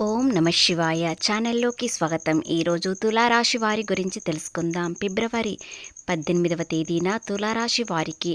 ఓం నమ శివాయ ఛానల్లోకి స్వాగతం. ఈరోజు తులారాశి వారి గురించి తెలుసుకుందాం. ఫిబ్రవరి 18వ తేదీన తులారాశి వారికి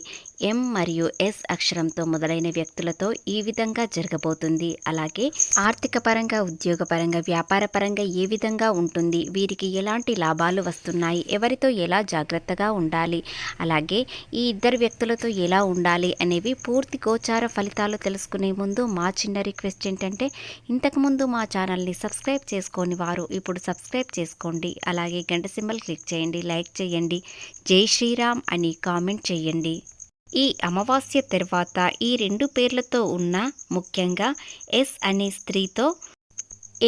ఎం మరియు ఎస్ అక్షరంతో మొదలైన వ్యక్తులతో ఈ విధంగా జరగబోతుంది. అలాగే ఆర్థిక పరంగా, ఉద్యోగపరంగా, వ్యాపార పరంగా ఏ విధంగా ఉంటుంది, వీరికి ఎలాంటి లాభాలు వస్తున్నాయి, ఎవరితో ఎలా జాగ్రత్తగా ఉండాలి, అలాగే ఈ ఇద్దరు వ్యక్తులతో ఎలా ఉండాలి అనేవి పూర్తి గోచార ఫలితాలు తెలుసుకునే ముందు మా చిన్న రిక్వెస్ట్ ఏంటంటే, ఇంతకుముందు మా ఛానల్ని సబ్స్క్రైబ్ చేసుకోని వారు ఇప్పుడు సబ్స్క్రైబ్ చేసుకోండి. అలాగే గంట సింబల్ క్లిక్ చేయండి, లైక్ చేయండి, జై శ్రీరామ్ అని కామెంట్ చేయండి. ఈ అమావాస్య తర్వాత ఈ రెండు పేర్లతో ఉన్న, ముఖ్యంగా ఎస్ అనే స్త్రీతో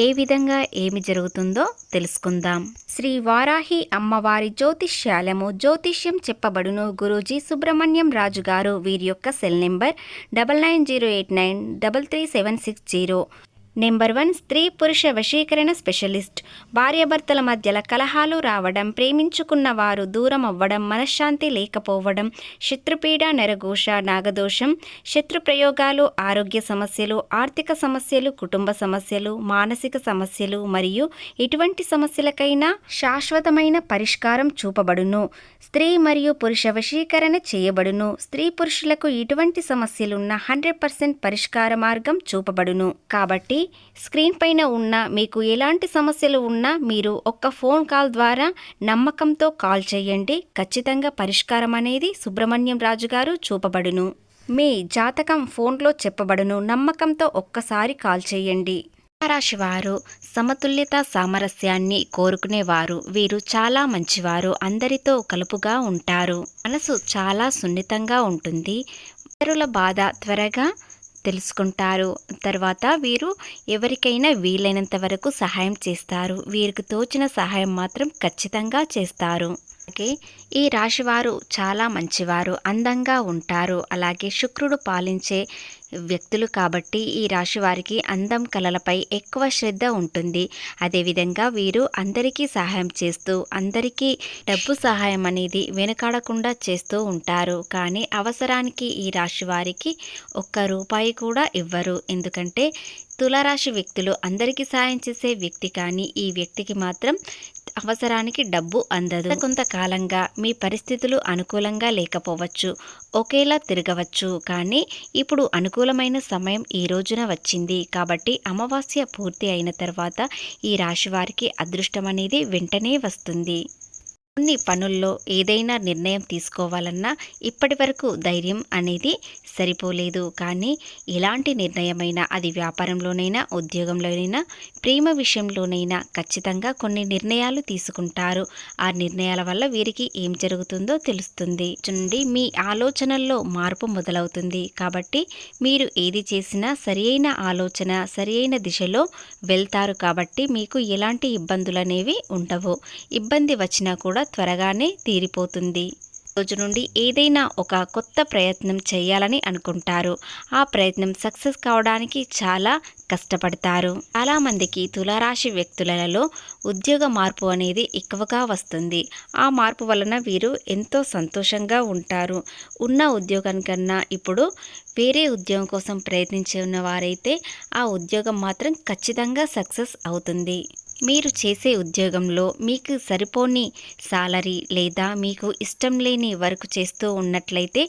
ఏ విధంగా ఏమి జరుగుతుందో తెలుసుకుందాం. శ్రీ వారాహి అమ్మవారి జ్యోతిష్యాలము జ్యోతిష్యం చెప్పబడును. గురూజీ సుబ్రహ్మణ్యం రాజు గారు. వీరి యొక్క సెల్ నెంబర్ 9908933760. నెంబర్ 1 స్త్రీ పురుష వశీకరణ స్పెషలిస్ట్. భార్యాభర్తల మధ్యల కలహాలు రావడం, ప్రేమించుకున్న వారు దూరం అవ్వడం, మనశ్శాంతి లేకపోవడం, శత్రుపీడ, నరఘోష, నాగదోషం, శత్రు ప్రయోగాలు, ఆరోగ్య సమస్యలు, ఆర్థిక సమస్యలు, కుటుంబ సమస్యలు, మానసిక సమస్యలు మరియు ఇటువంటి సమస్యలకైనా శాశ్వతమైన పరిష్కారం చూపబడును. స్త్రీ మరియు పురుష వశీకరణ చేయబడును. స్త్రీ పురుషులకు ఇటువంటి సమస్యలున్న 100% పరిష్కార మార్గం చూపబడును. కాబట్టి స్క్రీన్ పైన ఉన్న మీకు ఎలాంటి సమస్యలు ఉన్నా మీరు ఒక్క ఫోన్ కాల్ ద్వారా నమ్మకంతో కాల్ చేయండి. ఖచ్చితంగా పరిష్కారం అనేది సుబ్రహ్మణ్యం రాజు గారు చూపబడును. మీ జాతకం ఫోన్లో చెప్పబడును. నమ్మకంతో ఒక్కసారి కాల్ చేయండి. రాశి వారు సమతుల్యత, సామరస్యాన్ని కోరుకునేవారు. వీరు చాలా మంచివారు. అందరితో కలుపుగా ఉంటారు. మనసు చాలా సున్నితంగా ఉంటుంది. ఇతరుల బాధ త్వరగా తెలుసుకుంటారు. తర్వాత వీరు ఎవరికైనా వీలైనంత వరకు సహాయం చేస్తారు. వీరికి తోచిన సహాయం మాత్రం ఖచ్చితంగా చేస్తారు. అలాగే ఈ రాశివారు చాలా మంచివారు, అందంగా ఉంటారు. అలాగే శుక్రుడు పాలించే వ్యక్తులు కాబట్టి ఈ రాశి వారికి అందం, కళలపై ఎక్కువ శ్రద్ధ ఉంటుంది. అదేవిధంగా వీరు అందరికీ సహాయం చేస్తూ, అందరికీ డబ్బు సహాయం అనేది వెనకాడకుండా చేస్తూ ఉంటారు. కానీ అవసరానికి ఈ రాశి వారికి ఒక్క రూపాయి కూడా ఇవ్వరు. ఎందుకంటే తులారాశి వ్యక్తులు అందరికీ సాయం చేసే వ్యక్తి, కానీ ఈ వ్యక్తికి మాత్రం అవసరానికి డబ్బు అందదు. కొంతకాలంగా మీ పరిస్థితులు అనుకూలంగా లేకపోవచ్చు, ఒకేలా తిరగవచ్చు. కానీ ఇప్పుడు అనుకూలమైన సమయం ఈ రోజున వచ్చింది. కాబట్టి అమావాస్య పూర్తి అయిన తర్వాత ఈ రాశి వారికి అదృష్టం అనేది వెంటనే వస్తుంది. కొన్ని పనుల్లో ఏదైనా నిర్ణయం తీసుకోవాలన్నా ఇప్పటి వరకు ధైర్యం అనేది సరిపోలేదు. కానీ ఎలాంటి నిర్ణయమైనా, అది వ్యాపారంలోనైనా, ఉద్యోగంలోనైనా, ప్రేమ విషయంలోనైనా ఖచ్చితంగా కొన్ని నిర్ణయాలు తీసుకుంటారు. ఆ నిర్ణయాల వల్ల వీరికి ఏం జరుగుతుందో తెలుస్తుంది. నుండి మీ ఆలోచనల్లో మార్పు మొదలవుతుంది. కాబట్టి మీరు ఏది చేసినా సరియైన ఆలోచన, సరియైన దిశలో వెళ్తారు. కాబట్టి మీకు ఎలాంటి ఇబ్బందులు అనేవి ఉండవు. ఇబ్బంది వచ్చినా కూడా త్వరగానే తీరిపోతుంది. రోజు నుండి ఏదైనా ఒక కొత్త ప్రయత్నం చేయాలని అనుకుంటారు. ఆ ప్రయత్నం సక్సెస్ కావడానికి చాలా కష్టపడతారు. చాలామందికి తులారాశి వ్యక్తులలో ఉద్యోగ మార్పు అనేది ఎక్కువగా వస్తుంది. ఆ మార్పు వలన వీరు ఎంతో సంతోషంగా ఉంటారు. ఉన్న ఉద్యోగం కన్నా ఇప్పుడు వేరే ఉద్యోగం కోసం ప్రయత్నించిన వారైతే ఆ ఉద్యోగం మాత్రం ఖచ్చితంగా సక్సెస్ అవుతుంది. మీరు చేసే ఉద్యోగంలో మీకు సరిపోని సాలరీ లేదా మీకు ఇష్టం లేని వర్క్ చేస్తూ ఉన్నట్లయితే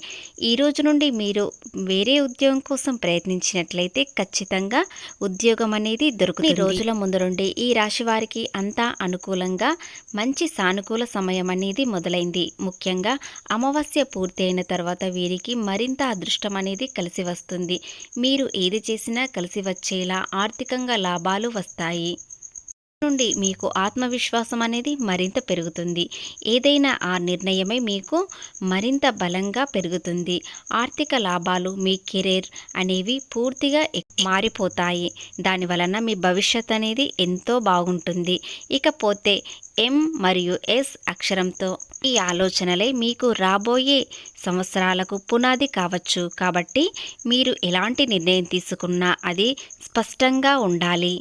ఈ రోజు నుండి మీరు వేరే ఉద్యోగం కోసం ప్రయత్నించినట్లయితే ఖచ్చితంగా ఉద్యోగం అనేది దొరుకుతుంది. ఈ రోజుల ముందు నుండి ఈ రాశి వారికి అంతా అనుకూలంగా మంచి సానుకూల సమయం అనేది మొదలైంది. ముఖ్యంగా అమావాస్య పూర్తి అయిన తర్వాత వీరికి మరింత అదృష్టం అనేది కలిసి వస్తుంది. మీరు ఏది చేసినా కలిసి వచ్చేలా ఆర్థికంగా లాభాలు వస్తాయి. నుండి మీకు ఆత్మవిశ్వాసం అనేది మరింత పెరుగుతుంది. ఏదైనా ఆ నిర్ణయమే మీకు మరింత బలంగా పెరుగుతుంది. ఆర్థిక లాభాలు, మీ కెరీర్ అనేవి పూర్తిగా మారిపోతాయి. దాని వలన మీ భవిష్యత్ అనేది ఎంతో బాగుంటుంది. ఇకపోతే ఎం మరియు ఎస్ అక్షరంతో ఈ ఆలోచనలే మీకు రాబోయే సంవత్సరాలకు పునాది కావచ్చు. కాబట్టి మీరు ఎలాంటి నిర్ణయం తీసుకున్నా అది స్పష్టంగా ఉండాలి.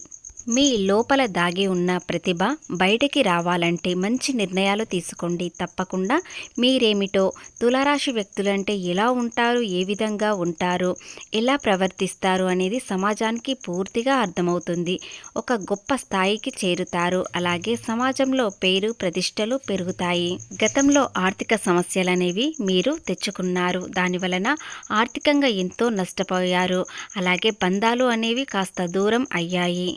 మీ లోపల దాగి ఉన్న ప్రతిభ బయటికి రావాలంటే మంచి నిర్ణయాలు తీసుకోండి. తప్పకుండా మీరేమిటో, తులారాశి వ్యక్తులంటే ఎలా ఉంటారు, ఏ విధంగా ఉంటారు, ఎలా ప్రవర్తిస్తారు అనేది సమాజానికి పూర్తిగా అర్థమవుతుంది. ఒక గొప్ప స్థాయికి చేరుతారు. అలాగే సమాజంలో పేరు ప్రతిష్టలు పెరుగుతాయి. గతంలో ఆర్థిక సమస్యలనేవి మీరు తెచ్చుకున్నారు. దానివలన ఆర్థికంగా ఎంతో నష్టపోయారు. అలాగే బంధాలు అనేవి కాస్త దూరం అయ్యాయి.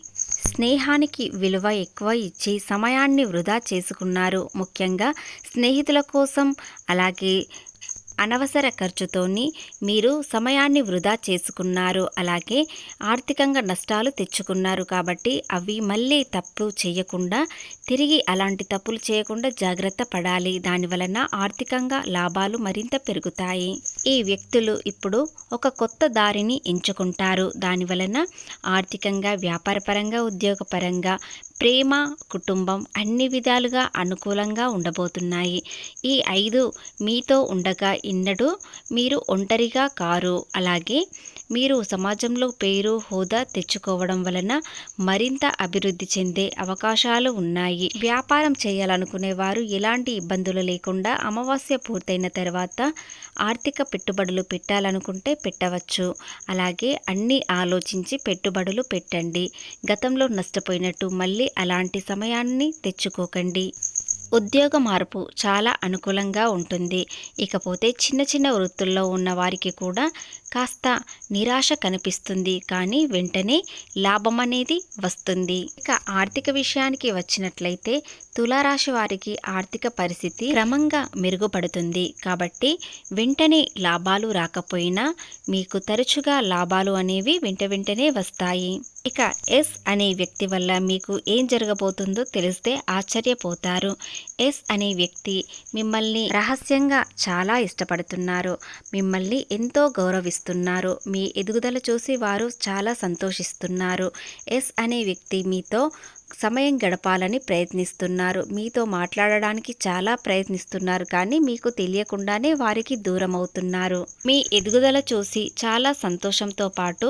స్నేహానికి విలువ ఎక్కువ ఇచ్చి సమయాన్ని వృధా చేసుకున్నారు. ముఖ్యంగా స్నేహితుల కోసం, అలాగే అనవసర ఖర్చుతోని మీరు సమయాన్ని వృధా చేసుకున్నారు. అలాగే ఆర్థికంగా నష్టాలు తెచ్చుకున్నారు. కాబట్టి అవి మళ్ళీ తప్పు చేయకుండా, తిరిగి అలాంటి తప్పులు చేయకుండా జాగ్రత్త పడాలి. దానివలన ఆర్థికంగా లాభాలు మరింత పెరుగుతాయి. ఈ వ్యక్తులు ఇప్పుడు ఒక కొత్త దారిని ఎంచుకుంటారు. దానివలన ఆర్థికంగా, వ్యాపారపరంగా, ఉద్యోగపరంగా, ప్రేమ, కుటుంబం అన్ని విధాలుగా అనుకూలంగా ఉండబోతున్నాయి. ఈ 5 మీతో ఉండగా ఎన్నడూ మీరు ఒంటరిగా కారు. అలాగే మీరు సమాజంలో పేరు, హోదా తెచ్చుకోవడం వలన మరింత అభివృద్ధి చెందే అవకాశాలు ఉన్నాయి. వ్యాపారం చేయాలనుకునే వారు ఎలాంటి ఇబ్బందులు లేకుండా అమావాస్య పూర్తయిన తర్వాత ఆర్థిక పెట్టుబడులు పెట్టాలనుకుంటే పెట్టవచ్చు. అలాగే అన్నీ ఆలోచించి పెట్టుబడులు పెట్టండి. గతంలో నష్టపోయినట్టు మళ్ళీ అలాంటి సమయాన్ని తెచ్చుకోకండి. ఉద్యోగ మార్పు చాలా అనుకూలంగా ఉంటుంది. ఇకపోతే చిన్న చిన్న వృత్తుల్లో ఉన్న వారికి కూడా కాస్త నిరాశ కనిపిస్తుంది. కానీ వెంటనే లాభం అనేది వస్తుంది. ఇక ఆర్థిక విషయానికి వచ్చినట్లయితే తులారాశి వారికి ఆర్థిక పరిస్థితి క్రమంగా మెరుగుపడుతుంది. కాబట్టి వెంటనే లాభాలు రాకపోయినా మీకు తరచుగా లాభాలు అనేవి వెంటనే వస్తాయి. ఇక ఎస్ అనే వ్యక్తి వల్ల మీకు ఏం జరగబోతుందో తెలిస్తే ఆశ్చర్యపోతారు. ఎస్ అనే వ్యక్తి మిమ్మల్ని రహస్యంగా చాలా ఇష్టపడుతున్నారు. మిమ్మల్ని ఎంతో గౌరవిస్తున్నారు. మీ ఎదుగుదల చూసి వారు చాలా సంతోషిస్తున్నారు. ఎస్ అనే వ్యక్తి మీతో సమయం గడపాలని ప్రయత్నిస్తున్నారు. మీతో మాట్లాడడానికి చాలా ప్రయత్నిస్తున్నారు. కానీ మీకు తెలియకుండానే వారికి దూరం అవుతున్నారు. మీ ఎదుగుదల చూసి చాలా సంతోషంతో పాటు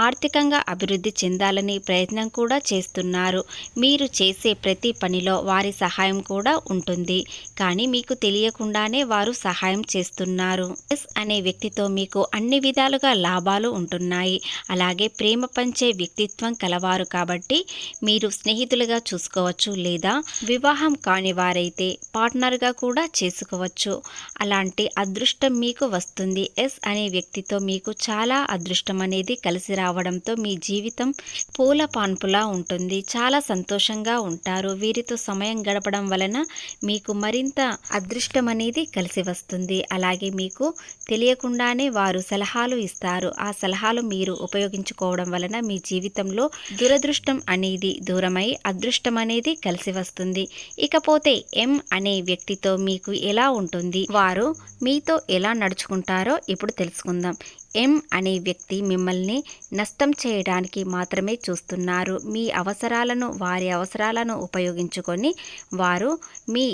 ఆర్థికంగా అభివృద్ధి చెందాలని ప్రయత్నం కూడా చేస్తున్నారు. మీరు చేసే ప్రతి పనిలో వారి సహాయం కూడా ఉంటుంది. కానీ మీకు తెలియకుండానే వారు సహాయం చేస్తున్నారు. ఎస్ అనే వ్యక్తితో మీకు అన్ని విధాలుగా లాభాలు ఉంటున్నాయి. అలాగే ప్రేమ పంచే వ్యక్తిత్వం కలవారు. కాబట్టి మీరు స్నేహితులుగా చూసుకోవచ్చు, లేదా వివాహం కాని వారైతే పార్ట్నర్గా కూడా చేసుకోవచ్చు. అలాంటి అదృష్టం మీకు వస్తుంది. ఎస్ అనే వ్యక్తితో మీకు చాలా అదృష్టం అనేది కలిసి రావడంతో మీ జీవితం పూల పాన్పులా ఉంటుంది. చాలా సంతోషంగా ఉంటారు. వీరితో సమయం గడపడం వలన మీకు మరింత అదృష్టం అనేది కలిసి వస్తుంది. అలాగే మీకు తెలియకుండానే వారు సలహాలు ఇస్తారు. ఆ సలహాలు మీరు ఉపయోగించుకోవడం వలన మీ జీవితంలో దురదృష్టం అనేది దూరమై అదృష్టం అనేది కలిసి వస్తుంది. ఇకపోతే ఎం అనే వ్యక్తితో మీకు ఎలా ఉంటుంది, వారు మీతో ఎలా నడుచుకుంటారో ఇప్పుడు తెలుసుకుందాం. ఎం అనే వ్యక్తి మిమ్మల్ని నష్టం చేయడానికి మాత్రమే చూస్తున్నారు. మీ అవసరాలను, వారి అవసరాలను ఉపయోగించుకొని వారు మీ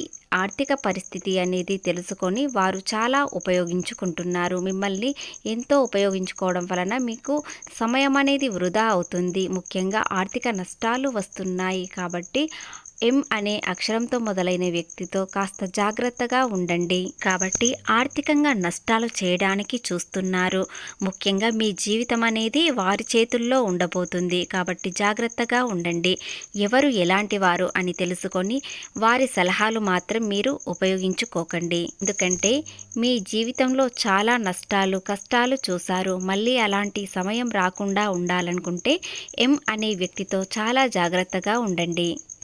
ఆర్థిక పరిస్థితి అనేది తెలుసుకొని వారు చాలా ఉపయోగించుకుంటున్నారు. మిమ్మల్ని ఎంతో ఉపయోగించుకోవడం వలన మీకు సమయం అనేది వృధా అవుతుంది. ముఖ్యంగా ఆర్థిక నష్టాలు వస్తున్నాయి. కాబట్టి ఎం అనే అక్షరంతో మొదలైన వ్యక్తితో కాస్త జాగ్రత్తగా ఉండండి. కాబట్టి ఆర్థికంగా నష్టాలు చేయడానికి చూస్తున్నారు. ముఖ్యంగా మీ జీవితం అనేది వారి చేతుల్లో ఉండబోతుంది. కాబట్టి జాగ్రత్తగా ఉండండి. ఎవరు ఎలాంటి వారు అని తెలుసుకొని వారి సలహాలు మాత్రం మీరు ఉపయోగించుకోకండి. ఎందుకంటే మీ జీవితంలో చాలా నష్టాలు, కష్టాలు చూశారు. మళ్ళీ అలాంటి సమయం రాకుండా ఉండాలనుకుంటే ఎం అనే వ్యక్తితో చాలా జాగ్రత్తగా ఉండండి.